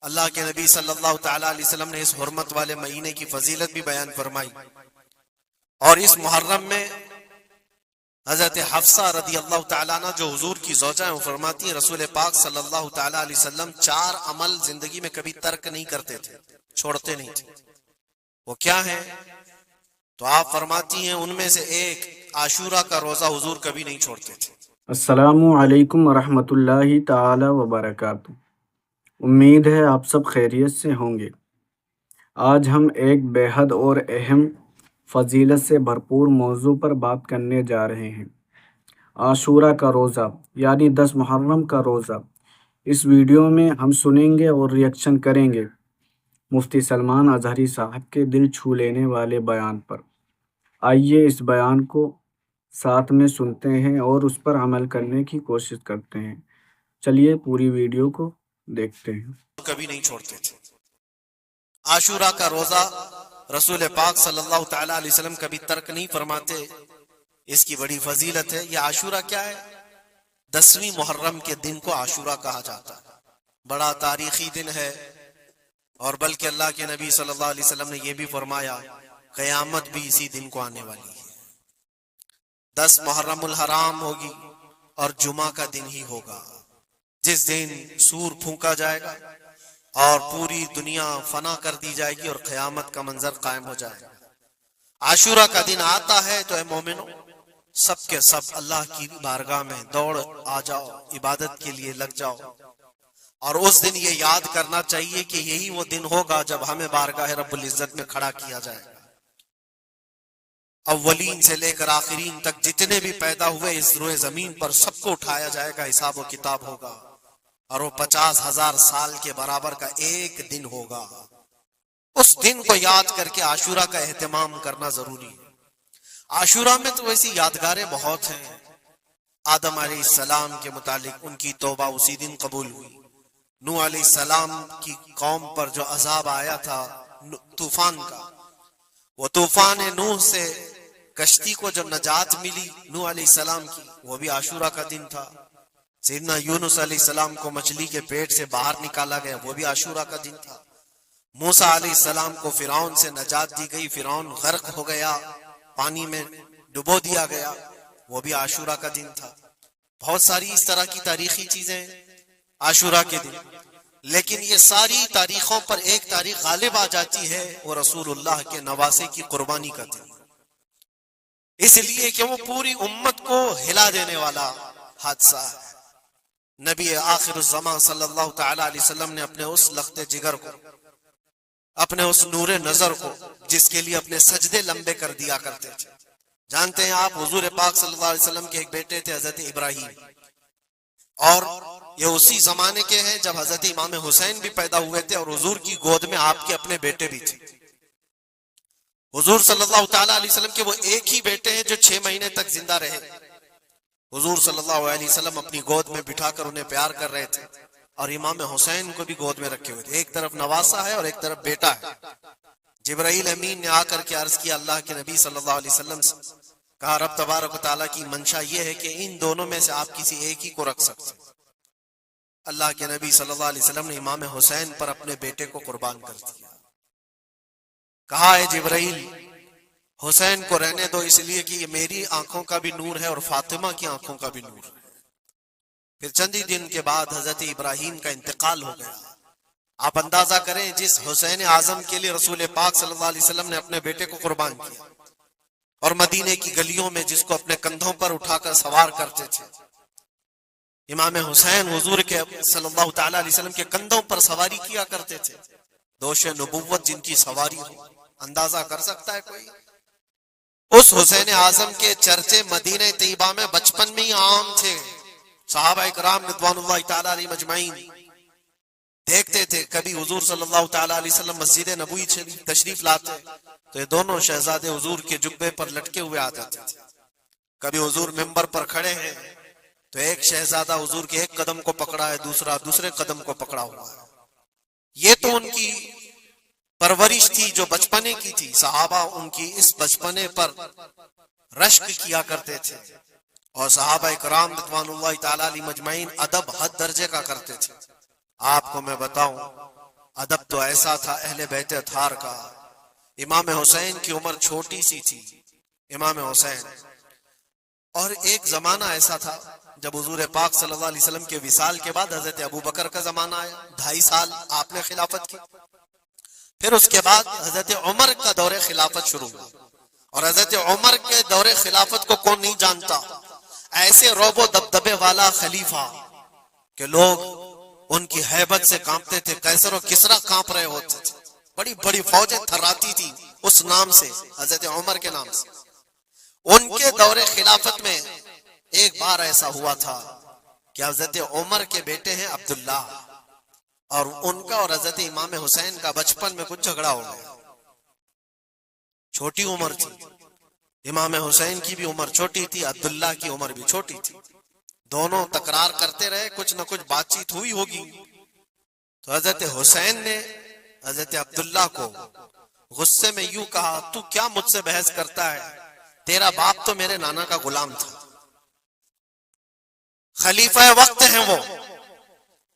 اللہ کے نبی صلی اللہ تعالیٰ علیہ وسلم نے اس حرمت والے مہینے کی فضیلت بھی بیان فرمائی، اور اس محرم میں حضرت حفصہ رضی اللہ تعالیٰ عنہ جو حضور کی زوجہ ہیں، وہ فرماتی ہیں رسول پاک صلی اللہ تعالیٰ علیہ وسلم 4 عمل زندگی میں کبھی ترک نہیں کرتے تھے، چھوڑتے نہیں تھے۔ وہ کیا ہیں؟ تو آپ فرماتی ہیں ان میں سے ایک عاشورہ کا روزہ حضور کبھی نہیں چھوڑتے تھے۔ السلام علیکم ورحمۃ اللہ تعالی وبرکاتہ۔ امید ہے آپ سب خیریت سے ہوں گے۔ آج ہم ایک بے حد اور اہم فضیلت سے بھرپور موضوع پر بات کرنے جا رہے ہیں، عاشورہ کا روزہ یعنی 10 محرم کا روزہ۔ اس ویڈیو میں ہم سنیں گے اور ریئیکشن کریں گے مفتی سلمان اظہری صاحب کے دل چھو لینے والے بیان پر۔ آئیے اس بیان کو ساتھ میں سنتے ہیں اور اس پر عمل کرنے کی کوشش کرتے ہیں۔ چلیے پوری ویڈیو کو دیکھتے ہیں۔ کبھی نہیں چھوڑتے تھے۔ عاشورہ کا روزہ رسول پاک صلی اللہ تعالیٰ علیہ وسلم کبھی ترک نہیں فرماتے، اس کی بڑی فضیلت ہے۔ یہ عاشورہ کیا ہے؟ 10ویں محرم کے دن کو عاشورہ کہا جاتا ہے، بڑا تاریخی دن ہے، اور بلکہ اللہ کے نبی صلی اللہ علیہ وسلم نے یہ بھی فرمایا قیامت بھی اسی دن کو آنے والی ہے۔ 10 محرم الحرام ہوگی اور جمعہ کا دن ہی ہوگا، جس دن سور پھونکا جائے گا اور پوری دنیا فنا کر دی جائے گی اور قیامت کا منظر قائم ہو جائے گا۔ عاشورہ کا دن آتا ہے تو اے مومنو، سب کے سب اللہ کی بارگاہ میں دوڑ آ جاؤ، عبادت کے لیے لگ جاؤ، اور اس دن یہ یاد کرنا چاہیے کہ یہی وہ دن ہوگا جب ہمیں بارگاہ رب العزت میں کھڑا کیا جائے گا۔ اولین سے لے کر آخرین تک جتنے بھی پیدا ہوئے اس روئے زمین پر سب کو اٹھایا جائے گا، حساب و کتاب ہوگا، اور وہ 50,000 سال کے برابر کا ایک دن ہوگا۔ اس دن کو یاد کر کے عاشورہ کا اہتمام کرنا ضروری ہے۔ عاشورہ میں تو ویسی یادگاریں بہت ہیں۔ آدم علیہ السلام کے متعلق ان کی توبہ اسی دن قبول ہوئی۔ نوح علیہ السلام کی قوم پر جو عذاب آیا تھا طوفان کا، وہ طوفان نوح سے کشتی کو جو نجات ملی نوح علیہ السلام کی، وہ بھی عاشورہ کا دن تھا۔ سیدنا یونس علیہ السلام کو مچھلی کے پیٹ سے باہر نکالا گیا، وہ بھی عاشورہ کا دن تھا۔ موسیٰ علیہ السلام کو فرعون سے نجات دی گئی، فرعون غرق ہو گیا، پانی میں ڈبو دیا گیا، وہ بھی عاشورہ کا دن تھا۔ بہت ساری اس طرح کی تاریخی چیزیں عاشورہ کے دن، لیکن یہ ساری تاریخوں پر ایک تاریخ غالب آ جاتی ہے، وہ رسول اللہ کے نواسے کی قربانی کا دن، اس لیے کہ وہ پوری امت کو ہلا دینے والا حادثہ ہے۔ نبی آخر الزمان صلی اللہ تعالی علیہ وسلم نے اپنے اس لخت جگر کو، اپنے اس نور نظر کو، جس کے لیے اپنے سجدے لمبے کر دیا کرتے تھے۔ جانتے ہیں آپ حضور پاک صلی اللہ علیہ وسلم کے ایک بیٹے تھے حضرت ابراہیم، اور یہ اسی زمانے کے ہیں جب حضرت امام حسین بھی پیدا ہوئے تھے، اور حضور کی گود میں آپ کے اپنے بیٹے بھی تھے۔ حضور صلی اللہ تعالیٰ علیہ وسلم کے وہ ایک ہی بیٹے ہیں جو 6 مہینے تک زندہ رہے۔ حضور صلی اللہ علیہ وسلم اپنی گود میں بٹھا کر انہیں پیار کر رہے تھے، اور امام حسین کو بھی گود میں رکھے ہوئے تھے۔ ایک طرف نواسا ہے اور ایک طرف بیٹا ہے۔ جبرائیل امین نے آ کر کے عرض کیا اللہ کے نبی صلی اللہ علیہ وسلم سے، کہا رب تبارک و تعالیٰ کی منشا یہ ہے کہ ان دونوں میں سے آپ کسی ایک ہی کو رکھ سکتے۔ اللہ کے نبی صلی اللہ علیہ وسلم نے امام حسین پر اپنے بیٹے کو قربان کر دیا۔ کہا اے جبرائیل، حسین کو رہنے دو، اس لیے کہ یہ میری آنکھوں کا بھی نور ہے اور فاطمہ کی آنکھوں کا بھی نور ہے۔ پھر چند ہی دن کے بعد حضرت ابراہیم کا انتقال ہو گیا۔ آپ اندازہ کریں جس حسین اعظم کے لیے رسول پاک صلی اللہ علیہ وسلم نے اپنے بیٹے کو قربان کیا، اور مدینے کی گلیوں میں جس کو اپنے کندھوں پر اٹھا کر سوار کرتے تھے، امام حسین حضور کے صلی اللہ تعالیٰ علیہ وسلم کے کندھوں پر سواری کیا کرتے تھے۔ دوش نبوت جن کی سواری ہو، اندازہ کر سکتا ہے کوئی؟ اس حسین اعظم کے چرچے مدینہ طیبہ میں بچپن میں ہی عام تھے۔ صحابہ اکرام رضوان اللہ تعالیٰ علیہ مجمعین دیکھتے تھے، کبھی حضور صلی اللہ تعالیٰ علیہ وسلم مسجد نبوی تشریف لاتے تو یہ دونوں شہزادے حضور کے جبے پر لٹکے ہوئے آتے تھے۔ کبھی حضور ممبر پر کھڑے ہیں تو ایک شہزادہ حضور کے ایک قدم کو پکڑا ہے، دوسرا دوسرے قدم کو پکڑا ہوا ہے۔ یہ تو ان کی پرورش تھی جو بچپنے کی تھی۔ صحابہ ان کی اس بچپنے پر رشک کیا کرتے تھے، اور صحابہ کرام رضوان اللہ تعالیٰ علیہ مجمعین ادب حد درجے کا کرتے تھے۔ آپ کو میں بتاؤں، ادب تو ایسا تھا اہل بیت اطہار کا. امام حسین کی عمر چھوٹی سی تھی، امام حسین. اور ایک زمانہ ایسا تھا جب حضور پاک صلی اللہ علیہ وسلم کے وصال کے بعد حضرت ابو بکر کا زمانہ آیا، 2.5 سال آپ نے خلافت کی. پھر اس کے بعد حضرت عمر کا دور خلافت شروع ہوا. اور حضرت عمر کے دور خلافت کو کون نہیں جانتا، ایسے رعب و دبدبے والا خلیفہ کہ لوگ ان کی ہیبت سے کانپتے تھے. قیصر و کسریٰ کانپ رہے ہوتے تھے، بڑی بڑی فوجیں تھراتی تھی اس نام سے، حضرت عمر کے نام سے. ان کے دور خلافت میں ایک بار ایسا ہوا تھا کہ حضرت عمر کے بیٹے ہیں عبداللہ، اور ان کا اور حضرت امام حسین کا بچپن میں کچھ جھگڑا ہو گیا. چھوٹی عمر تھی، امام حسین کی بھی عمر چھوٹی تھی، عبداللہ کی عمر بھی چھوٹی تھی. دونوں تکرار کرتے رہے، کچھ نہ کچھ بات چیت ہوئی ہوگی. تو حضرت حسین نے حضرت عبداللہ کو غصے میں یوں کہا، تو کیا مجھ سے بحث کرتا ہے؟ تیرا باپ تو میرے نانا کا غلام تھا، خلیفہ وقت ہیں وہ.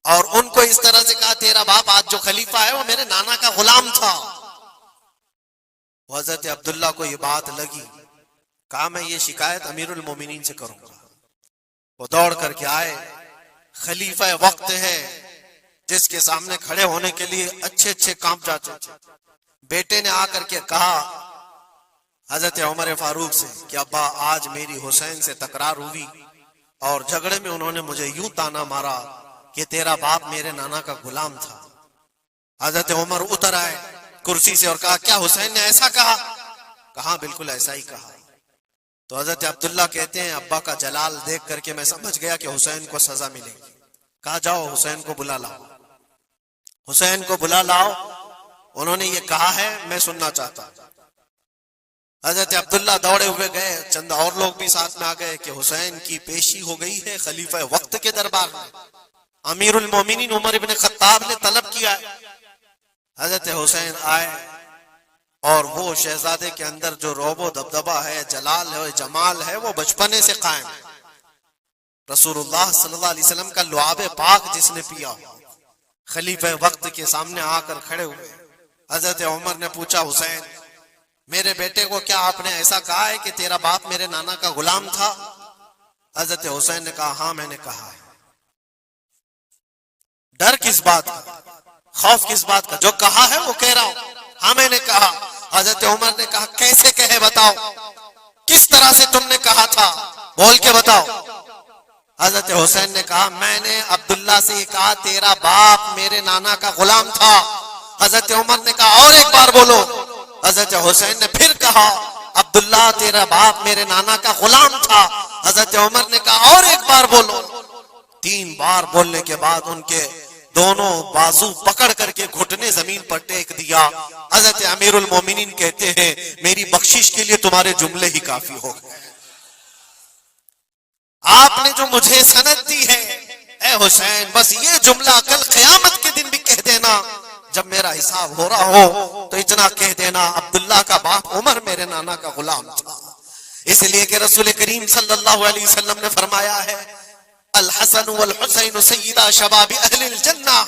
اور ان کو اس طرح سے کہا تیرا باپ آج جو خلیفہ ہے وہ میرے نانا کا غلام تھا. حضرت عبداللہ کو یہ بات لگی، کہا میں یہ شکایت امیر المومنین سے کروں گا. وہ دوڑ کر کے آئے، خلیفہ وقت ہے جس کے سامنے کھڑے ہونے کے لیے اچھے اچھے کانپ جاتے تھے. بیٹے نے آ کر کے کہا حضرت عمر فاروق سے کہ ابا آج میری حسین سے تکرار ہوئی اور جھگڑے میں انہوں نے مجھے یوں تانا مارا کہ تیرا باپ میرے نانا کا غلام تھا. حضرت عمر اتر آئے کرسی سے اور کہا کیا حسین نے ایسا کہا؟ کہا بالکل ایسا ہی کہا. تو حضرت عبداللہ کہتے ہیں ابا کا جلال دیکھ کر کے میں سمجھ گیا کہ حسین کو سزا ملے گی. کہا جاؤ حسین کو بلا لاؤ، حسین کو بلا لاؤ، انہوں نے یہ کہا ہے میں سننا چاہتا ہوں. حضرت عبداللہ دوڑے ہوئے گئے، چند اور لوگ بھی ساتھ میں آ گئے کہ حسین کی پیشی ہو گئی ہے خلیفہ وقت کے دربار میں. امیر المومنین عمر ابن خطاب نے طلب کیا. حضرت حسین آئے اور وہ شہزادے کے اندر جو رعب و دبدبہ ہے، جلال ہے، جمال ہے، وہ بچپنے سے قائم ہے. رسول اللہ صلی اللہ علیہ وسلم کا لعاب پاک جس نے پیا، خلیفہ وقت کے سامنے آ کر کھڑے ہوئے. حضرت عمر نے پوچھا حسین میرے بیٹے کو کیا آپ نے ایسا کہا ہے کہ تیرا باپ میرے نانا کا غلام تھا؟ حضرت حسین نے کہا ہاں میں نے کہا ہے. ڈر کس بات کا، خوف کس بات کا؟ جو کہا ہے وہ کہہ رہا ہوں، ہاں میں نے کہا. حضرت عمر نے کہا کیسے کہے بتاؤ، کس طرح سے تم نے کہا تھا، بول کے بتاؤ. حضرت حسین نے کہا میں نے عبداللہ سے یہ کہا تیرا باپ میرے نانا کا غلام تھا. حضرت عمر نے کہا اور ایک بار بولو. حضرت حسین نے پھر کہا عبداللہ تیرا باپ میرے نانا کا غلام تھا. حضرت عمر نے کہا اور ایک بار بولو. 3 بار بولنے کے بعد ان کے دونوں بازو پکڑ کر کے گھٹنے زمین پر ٹیک دیا. حضرت امیر المومنین کہتے ہیں میری بخشش کے لیے تمہارے جملے ہی کافی ہو گئے. آپ نے جو مجھے سند دی ہے اے حسین، بس یہ جملہ کل قیامت کے دن بھی کہہ دینا جب میرا حساب ہو رہا ہو، تو اتنا کہہ دینا عبداللہ کا باپ عمر میرے نانا کا غلام تھا. اس لیے کہ رسول کریم صلی اللہ علیہ وسلم نے فرمایا ہے الحسن والحسین سیدہ شباب اہل الجنہ،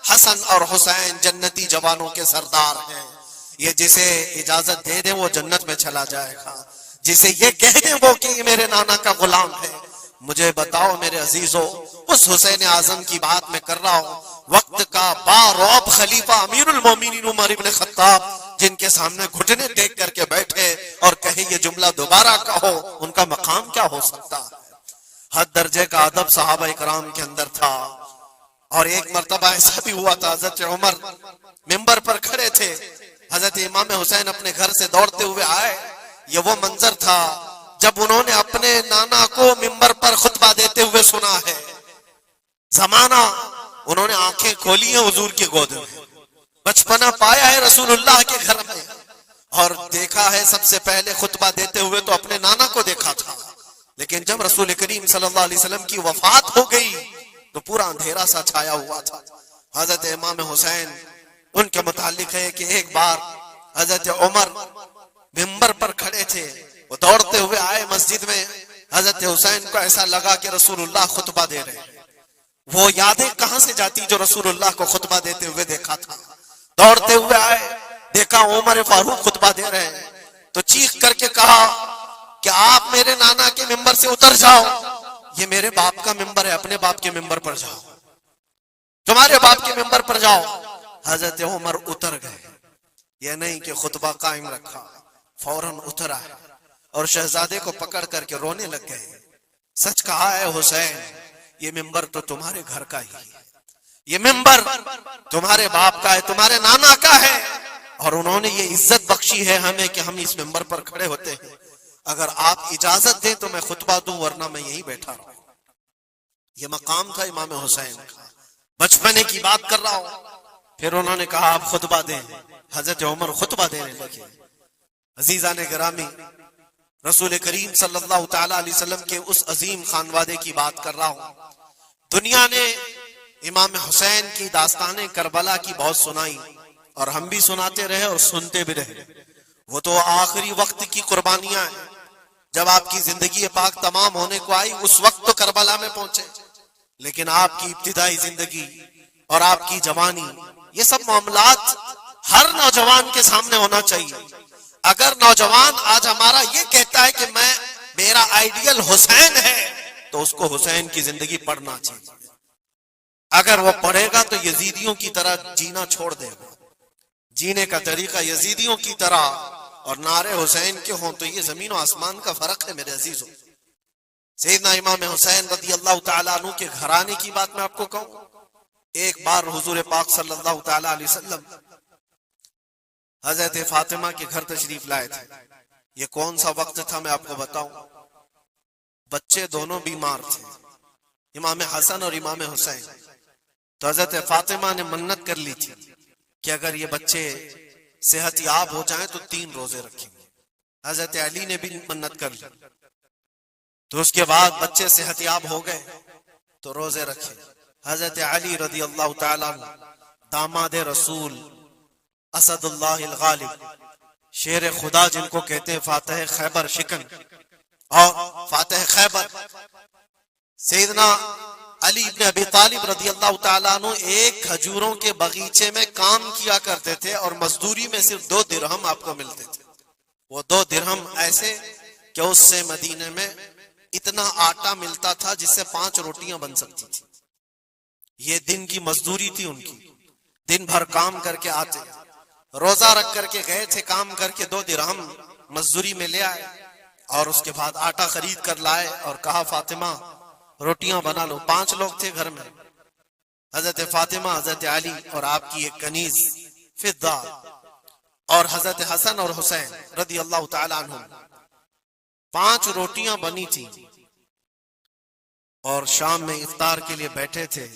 حسن اور حسین جنتی جوانوں کے سردار ہیں. یہ جسے اجازت دے دیں وہ جنت میں چلا جائے گا، جسے یہ کہہ دیں وہ کہ یہ میرے نانا کا غلام ہے. مجھے بتاؤ میرے عزیزو، اس حسین اعظم کی بات میں کر رہا ہوں، وقت کا بارعب خلیفہ امیر المومنین عمر ابن خطاب جن کے سامنے گھٹنے ٹیک کر کے بیٹھے اور کہے یہ جملہ دوبارہ کہو، ان کا مقام کیا ہو سکتا ہے؟ حد درجے کا ادب صحابہ اکرام کے اندر تھا. اور ایک مرتبہ ایسا بھی ہوا تھا، حضرت عمر ممبر پر کھڑے تھے، حضرت امام حسین اپنے گھر سے دوڑتے ہوئے آئے. یہ وہ منظر تھا جب انہوں نے اپنے نانا کو ممبر پر خطبہ دیتے ہوئے سنا ہے. زمانہ انہوں نے آنکھیں کھولی ہیں حضور کی گود میں، بچپنا پایا ہے رسول اللہ کے گھر میں، اور دیکھا ہے سب سے پہلے خطبہ دیتے ہوئے تو اپنے نانا کو دیکھا تھا. لیکن جب رسول کریم صلی اللہ علیہ وسلم کی وفات ہو گئی تو پورا اندھیرا سا چھایا ہوا تھا. حضرت امام حسین ان کے متعلق ہے کہ ایک بار حضرت عمر ممبر پر کھڑے تھے، وہ دوڑتے ہوئے آئے مسجد میں. حضرت حسین کو ایسا لگا کہ رسول اللہ خطبہ دے رہے ہیں. وہ یادیں کہاں سے جاتی جو رسول اللہ کو خطبہ دیتے ہوئے دیکھا تھا. دوڑتے ہوئے آئے, دیکھا عمر فاروق خطبہ دے رہے ہیں, تو چیخ کر کے کہا کہ آپ میرے نانا کے ممبر سے اتر جاؤ, یہ میرے باپ کا ممبر ہے, اپنے باپ کے ممبر پر جاؤ, تمہارے باپ کے ممبر پر جاؤ. حضرت عمر اتر گئے, یہ نہیں کہ خطبہ قائم رکھا, فوراً اتر آئے اور شہزادے کو پکڑ کر کے رونے لگ گئے. سچ کہا ہے حسین, یہ ممبر تو تمہارے گھر کا ہی ہے, یہ ممبر تمہارے باپ کا ہے, تمہارے نانا کا ہے, اور انہوں نے یہ عزت بخشی ہے ہمیں کہ ہم اس ممبر پر کھڑے ہوتے ہیں. اگر آپ اجازت دیں تو میں خطبہ دوں, ورنہ میں یہیں بیٹھا رہوں. یہ مقام تھا امام حسین کا, بچپنے کی بات کر رہا ہوں. پھر انہوں نے کہا آپ خطبہ دیں. حضرت عمر خطبہ دینے لگے. عزیزان گرامی, رسول کریم صلی اللہ تعالی علیہ وسلم کے اس عظیم خانوادے کی بات کر رہا ہوں. دنیا نے امام حسین کی داستان کربلا کی بہت سنائی, اور ہم بھی سناتے رہے اور سنتے بھی رہے. وہ تو آخری وقت کی قربانیاں ہیں. جب آپ کی زندگی پاک تمام ہونے کو آئی, اس وقت تو کربلا میں پہنچے, لیکن آپ کی ابتدائی زندگی اور آپ کی جوانی, یہ سب معاملات ہر نوجوان کے سامنے ہونا چاہیے. اگر نوجوان آج ہمارا یہ کہتا ہے کہ میرا آئیڈیل حسین ہے, تو اس کو حسین کی زندگی پڑھنا چاہیے. اگر وہ پڑھے گا تو یزیدیوں کی طرح جینا چھوڑ دے گا. جینے کا طریقہ یزیدیوں کی طرح اور نعرے حسین کے ہوں تو یہ زمین و آسمان کا فرق ہے میرے عزیزوں. سیدنا امام حسین رضی اللہ تعالیٰ عنہ کے گھرانے کی بات میں آپ کو کہوں. ایک بار حضور پاک صلی اللہ تعالیٰ علیہ وسلم حضرت فاطمہ کے گھر تشریف لائے تھے. یہ کون سا وقت تھا میں آپ کو بتاؤں. بچے دونوں بیمار تھے, امام حسن اور امام حسین. تو حضرت فاطمہ نے منت کر لی تھی کہ اگر یہ بچے صحت یاب ہو جائیں تو 3 روزے رکھیں گے. حضرت علی نے بھی منت کر لی. تو اس کے بعد بچے صحت یاب ہو گئے تو روزے رکھے. حضرت علی رضی اللہ تعالیٰ عنہ, داماد رسول, اسد اللہ الغالب, شیر خدا جن کو کہتے ہیں, فاتح خیبر شکن اور فاتح خیبر, سیدنا علی ابن ابی طالب رضی اللہ تعالیٰ عنہ ایک کھجوروں کے باغیچے میں کام کیا کرتے تھے, اور مزدوری میں صرف 2 درہم آپ کو ملتے تھے. وہ 2 درہم ایسے کہ اس سے مدینے میں اتنا آٹا ملتا تھا جس سے 5 روٹیاں بن سکتی تھی. یہ دن کی مزدوری تھی ان کی. دن بھر کام کر کے آتے, روزہ رکھ کر کے گئے تھے, کام کر کے 2 درہم مزدوری میں لے آئے, اور اس کے بعد آٹا خرید کر لائے اور کہا فاطمہ روٹیاں بنا لو. 5 لوگ تھے گھر میں, حضرت فاطمہ, حضرت علی اور آپ کی ایک کنیز فضہ, اور حضرت حسن اور حسین رضی اللہ تعالیٰ عنہ. 5 روٹیاں بنی تھی اور شام میں افطار کے لیے بیٹھے تھے.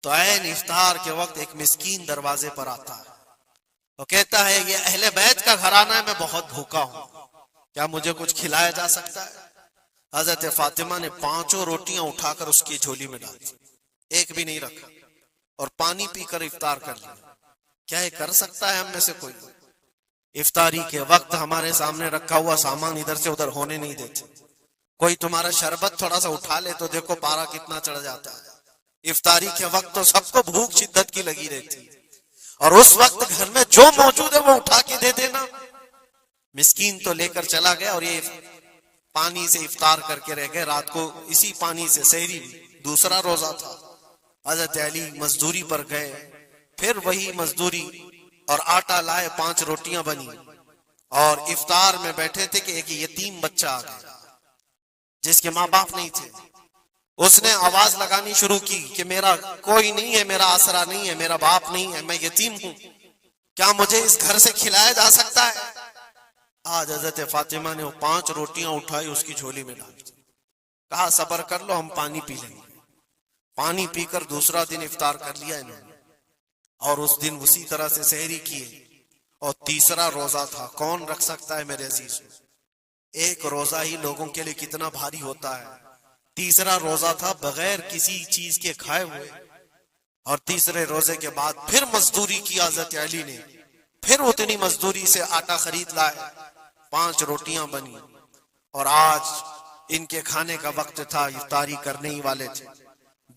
تو عین افطار کے وقت ایک مسکین دروازے پر آتا ہے, وہ کہتا ہے یہ اہل بیت کا گھرانہ ہے, میں بہت بھوکا ہوں, کیا مجھے کچھ کھلایا جا سکتا ہے. حضرت فاطمہ نے 5 روٹیاں اٹھا کر اس کی جھولی میں ڈال دی, ایک بھی نہیں رکھا, اور پانی پی کر افطار کر لیا. کیا یہ کر سکتا ہے ہم میں سے کوئی؟ افطاری کے وقت ہمارے سامنے رکھا ہوا سامان ادھر سے ادھر ہونے نہیں دیتے. کوئی تمہارا شربت تھوڑا سا اٹھا لے تو دیکھو پارا کتنا چڑھ جاتا ہے. افطاری کے وقت تو سب کو بھوک شدت کی لگی رہتی, اور اس وقت گھر میں جو موجود ہے وہ اٹھا کے دے دینا. مسکین تو لے کر چلا گیا, اور یہ پانی سے افطار کر کے رہ گئے. رات کو اسی پانی سے سحری, دوسرا روزہ تھا. حضرت علی مزدوری پر گئے, پھر وہی مزدوری اور آٹا لائے, 5 روٹیاں بنی, اور افطار میں بیٹھے تھے کہ ایک یتیم بچہ آ گیا جس کے ماں باپ نہیں تھے. اس نے آواز لگانی شروع کی کہ میرا کوئی نہیں ہے, میرا آسرا نہیں ہے, میرا باپ نہیں ہے, میں یتیم ہوں, کیا مجھے اس گھر سے کھلایا جا سکتا ہے؟ آج حضرت فاطمہ نے وہ 5 روٹیاں اٹھائی, اس کی جھولی میں ڈال دی, کہا صبر کر لو, ہم پانی پی لیں گے. پانی پی کر دوسرا دن افطار کر لیا انہوں نے, اور اس دن اسی طرح سے سحری کیے, اور تیسرا روزہ تھا. کون رکھ سکتا ہے میرے عزیز؟ ایک روزہ ہی لوگوں کے لیے کتنا بھاری ہوتا ہے. تیسرا روزہ تھا بغیر کسی چیز کے کھائے ہوئے, اور تیسرے روزے کے بعد پھر مزدوری کی حضرت علی نے, پھر اتنی مزدوری سے آٹا خرید لائے, 5 روٹیاں بنی, اور آج ان کے کھانے کا وقت تھا, افطاری کرنے ہی والے تھے.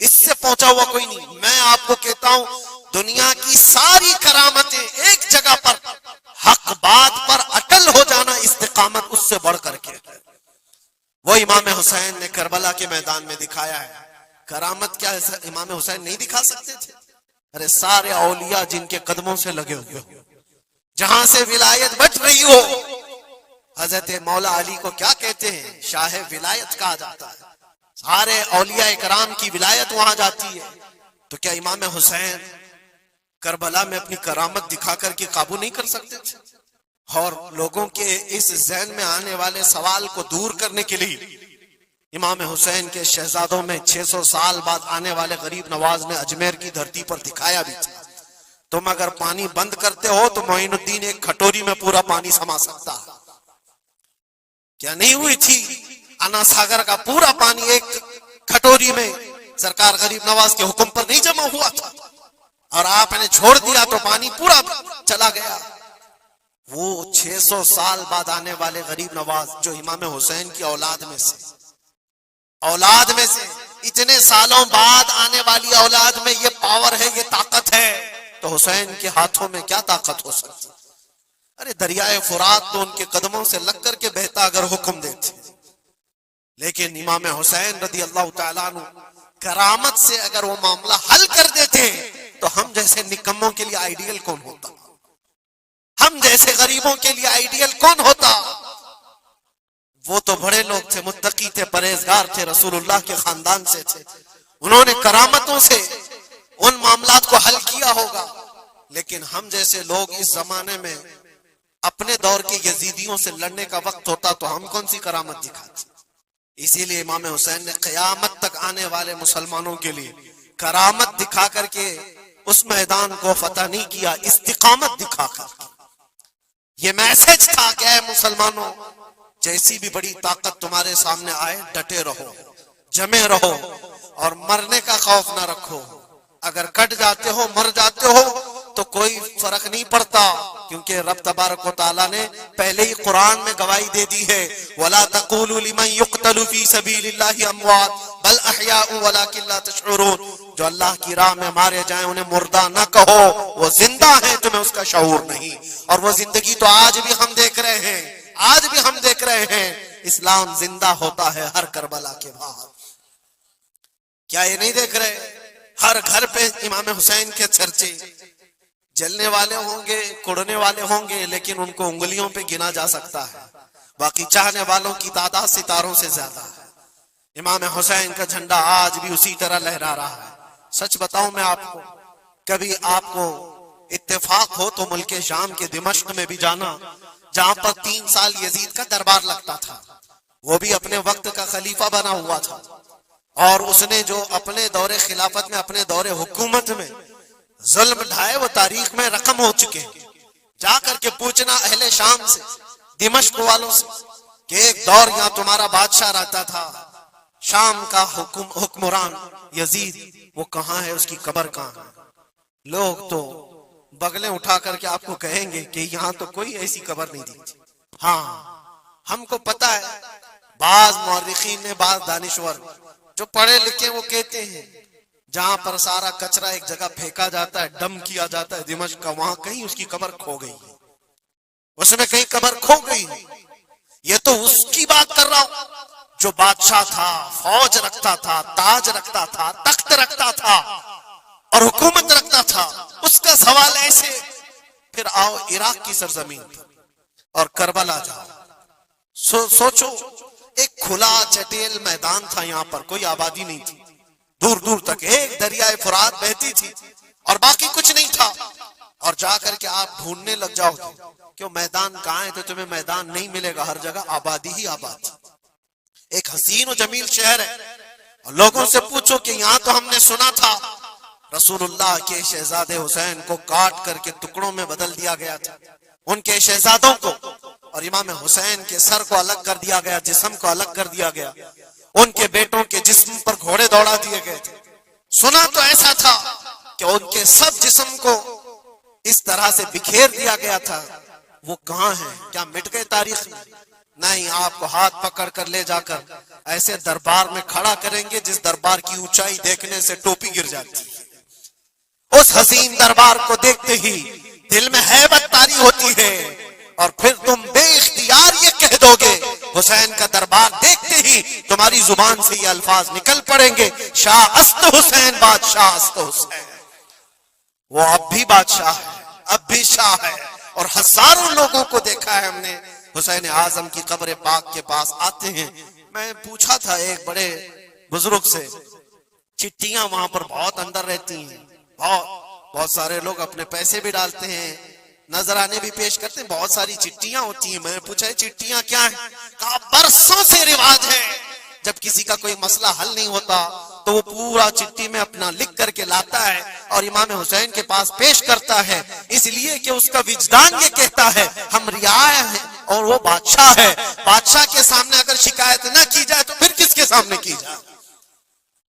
اس سے پہنچا ہوا کوئی نہیں. میں آپ کو کہتا ہوں دنیا کی ساری کرامتیں ایک جگہ پر حق بات پر اٹل ہو جانا استقامت اس سے بڑھ کر کے. وہ امام حسین نے کربلا کے میدان میں دکھایا ہے. کرامت کیا امام حسین نہیں دکھا سکتے تھے؟ ارے سارے اولیاء جن کے قدموں سے لگے ہوئے ہو، جہاں سے ولایت بٹ رہی ہو. حضرت مولا علی کو کیا کہتے ہیں؟ شاہ ولایت کہا جاتا ہے. سارے اولیاء اکرام کی ولایت وہاں جاتی ہے. تو کیا امام حسین کربلا میں اپنی کرامت دکھا کر کے قابو نہیں کر سکتے تھے؟ اور لوگوں کے اس ذہن میں آنے والے سوال کو دور کرنے کے لیے امام حسین کے شہزادوں میں 600 سال بعد آنے والے غریب نواز نے اجمیر کی دھرتی پر دکھایا بھی تھا. تم اگر پانی بند کرتے ہو تو معین الدین ایک کھٹوری میں پورا پانی سما سکتا ہے. کیا نہیں ہوئی تھی انا ساگر کا پورا پانی ایک کھٹوری میں سرکار غریب نواز کے حکم پر نہیں جمع ہوا تھا؟ اور آپ نے چھوڑ دیا تو پانی پورا چلا گیا. وہ 600 سال بعد آنے والے غریب نواز جو امام حسین کی اولاد میں سے اتنے سالوں بعد آنے والی اولاد میں یہ پاور ہے، یہ طاقت ہے، تو حسین کے ہاتھوں میں کیا طاقت ہو سکتی؟ ارے دریائے فرات تو ان کے قدموں سے لگ کر کے بہتا اگر حکم دیتے. لیکن امام حسین رضی اللہ تعالیٰ عنہ کرامت سے اگر وہ معاملہ حل کر دیتے تو ہم جیسے نکموں کے لیے آئیڈیل کون ہوتا؟ ہم جیسے غریبوں کے لیے آئیڈیل کون ہوتا؟ وہ تو بڑے لوگ تھے، متقی تھے، پرہیزگار تھے، رسول اللہ کے خاندان سے تھے. انہوں نے کرامتوں سے ان معاملات کو حل کیا ہوگا. لیکن ہم جیسے لوگ اس زمانے میں اپنے دور کے یزیدیوں سے لڑنے کا وقت ہوتا تو ہم کون سی کرامت دکھاتے؟ اسی لیے امام حسین نے قیامت تک آنے والے مسلمانوں کے لیے کرامت دکھا کر کے اس میدان کو فتح نہیں کیا، استقامت دکھا کر. یہ میسج تھا کہ اے مسلمانوں، جیسی بھی بڑی طاقت تمہارے سامنے آئے ڈٹے رہو، جمے رہو اور مرنے کا خوف نہ رکھو. اگر کٹ جاتے ہو، مر جاتے ہو تو کوئی فرق نہیں پڑتا، کیونکہ رب تبارک و تعالیٰ نے پہلے ہی قرآن میں گواہی دے دی ہے وَلَا تَقُولُوا لِمَنْ يُقْتَلُ فِي سَبِيلِ اللَّهِ أَمْوَاتٌ بَلْ أَحْيَاءٌ وَلَكِنْ لَا تَشْعُرُونَ. جو اللہ کی راہ میں مارے جائیں انہیں مردہ نہ کہو، وہ زندہ ہیں، تمہیں اس کا شعور نہیں. اور وہ زندگی تو آج بھی ہم دیکھ رہے ہیں، آج بھی ہم دیکھ رہے ہیں. اسلام زندہ ہوتا ہے ہر کربلا کے بعد. کیا یہ نہیں دیکھ رہے؟ ہر گھر پہ امام حسین کے چرچے. جلنے والے ہوں گے، کڑنے والے ہوں گے، لیکن ان کو انگلیوں پہ گنا جا سکتا ہے. باقی چاہنے والوں کی تعداد ستاروں سے زیادہ ہے. امام حسین کا جھنڈا آج بھی اسی طرح لہرا رہا ہے. سچ بتاؤں میں آپ کو، کبھی آپ کو اتفاق ہو تو ملک شام کے دمشق میں بھی جانا، جہاں پر 3 سال یزید کا دربار لگتا تھا. وہ بھی اپنے وقت کا خلیفہ بنا ہوا تھا، اور اس نے جو اپنے دور خلافت میں، اپنے دور حکومت میں ظلم ڈھائے وہ تاریخ میں رقم ہو چکے. جا کر کے پوچھنا اہل شام سے، دمشق والوں سے، کہ ایک دور یہاں تمہارا بادشاہ رہتا تھا، شام کا حکمران یزید، وہ کہاں ہے، اس کی قبر کہاں ہے؟ لوگ تو بغلیں اٹھا کر کے آپ کو کہیں گے کہ یہاں تو کوئی ایسی قبر نہیں دی. ہاں ہم کو پتا ہے، بعض مورخین نے، بعض دانشور جو پڑھے لکھے وہ کہتے ہیں جہاں پر سارا کچرا ایک جگہ پھینکا جاتا ہے، ڈم کیا جاتا ہے دمشق کا، وہاں کہیں اس کی قبر کھو گئی، اس میں کہیں قبر کھو گئی. یہ تو اس کی بات کر رہا ہوں جو بادشاہ تھا، فوج رکھتا تھا، تاج رکھتا تھا، تخت رکھتا تھا اور حکومت رکھتا تھا. اس کا سوال ایسے. پھر آؤ عراق کی سرزمین پر اور کربلا جاؤ. سوچو، ایک کھلا چٹیل میدان تھا، یہاں پر کوئی آبادی نہیں تھی، دور دور تک ایک دریائے فرات بہتی تھی اور باقی کچھ نہیں تھا. اور جا کر کے آپ ڈھونڈنے لگ جاؤ کہ میدان کہاں ہے تو تمہیں میدان نہیں ملے گا، ہر جگہ آبادی ہی آبادی. ایک حسین و جمیل شہر ہے، اور لوگوں سے پوچھو کہ یہاں تو ہم نے سنا تھا رسول اللہ کے شہزادے حسین کو کاٹ کر کے ٹکڑوں میں بدل دیا گیا تھا، ان کے شہزادوں کو، اور امام حسین کے سر کو الگ کر دیا گیا، جسم کو الگ کر دیا گیا، ان کے بیٹوں کے جسم پر گھوڑے دوڑا دیے گئے تھے. سنا تو ایسا تھا کہ ان کے سب جسم کو اس طرح سے بکھیر دیا گیا تھا. وہ کہاں ہیں؟ کیا مٹ گئے تاریخ میں؟ نہیں، آپ کو ہاتھ پکڑ کر لے جا کر ایسے دربار میں کھڑا کریں گے جس دربار کی اونچائی دیکھنے سے ٹوپی گر جاتی ہے۔ اس حسین دربار کو دیکھتے ہی دل میں ہیبت طاری ہوتی ہے، اور پھر تم بے اختیار یہ کہہ دو گے، حسین کا دربار دیکھتے ہی تمہاری زبان سے یہ الفاظ نکل پڑیں گے، شاہ است حسین، بادشاہ است حسین۔ وہ اب بھی بادشاہ ہے، اب بھی شاہ ہے، اور ہزاروں لوگوں کو دیکھا ہے ہم نے حسین اعظم کی قبر پاک کے پاس آتے ہیں۔ میں پوچھا تھا ایک بڑے بزرگ سے، چٹیاں وہاں پر بہت اندر رہتی ہیں، بہت سارے لوگ اپنے پیسے بھی ڈالتے ہیں، نذرانے بھی پیش کرتے ہیں، بہت ساری چٹیاں ہوتی ہیں۔ میں نے پوچھا چٹیاں کیا ہیں؟ کہا برسوں سے رواج ہے، جب کسی کا کوئی مسئلہ حل نہیں ہوتا تو وہ پورا چٹی میں اپنا لکھ کر کے لاتا ہے اور امام حسین کے پاس پیش کرتا ہے، اس لیے کہ اس کا وجدان یہ کہتا ہے ہم رعایا ہیں اور وہ بادشاہ ہے، بادشاہ کے سامنے اگر شکایت نہ کی جائے تو پھر کس کے سامنے کی جائے؟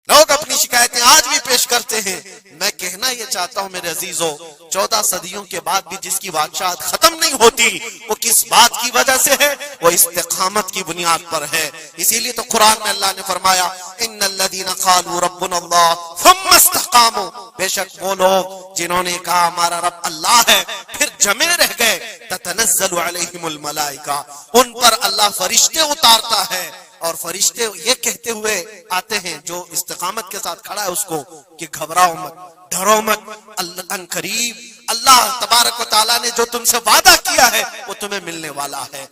لوگ اپنی شکایتیں آج بھی پیش کرتے ہیں۔ میں کہنا یہ چاہتا ہوں میرے عزیزو، 14 صدیوں کے بعد بھی جس کی بادشاہت ختم نہیں ہوتی، وہ کس بات کی وجہ سے ہے؟ وہ استقامت کی بنیاد پر ہے۔ اسی لیے تو قرآن میں اللہ نے فرمایا ان الذین قالوا ربنا اللہ ثم استقاموا، بے شک وہ لوگ جنہوں نے کہا ہمارا رب اللہ ہے پھر جمے رہ گئے، تتنزل علیہم الملائکہ، ان پر اللہ فرشتے اتارتا ہے، اور فرشتے یہ کہتے ہوئے آتے ہیں جو استقامت کے ساتھ کھڑا ہے اس کو کہ گھبراؤ مت، ڈرو مت، ان قریب اللہ تبارک و تعالیٰ نے جو تم سے وعدہ کیا ہے وہ تمہیں ملنے والا ہے۔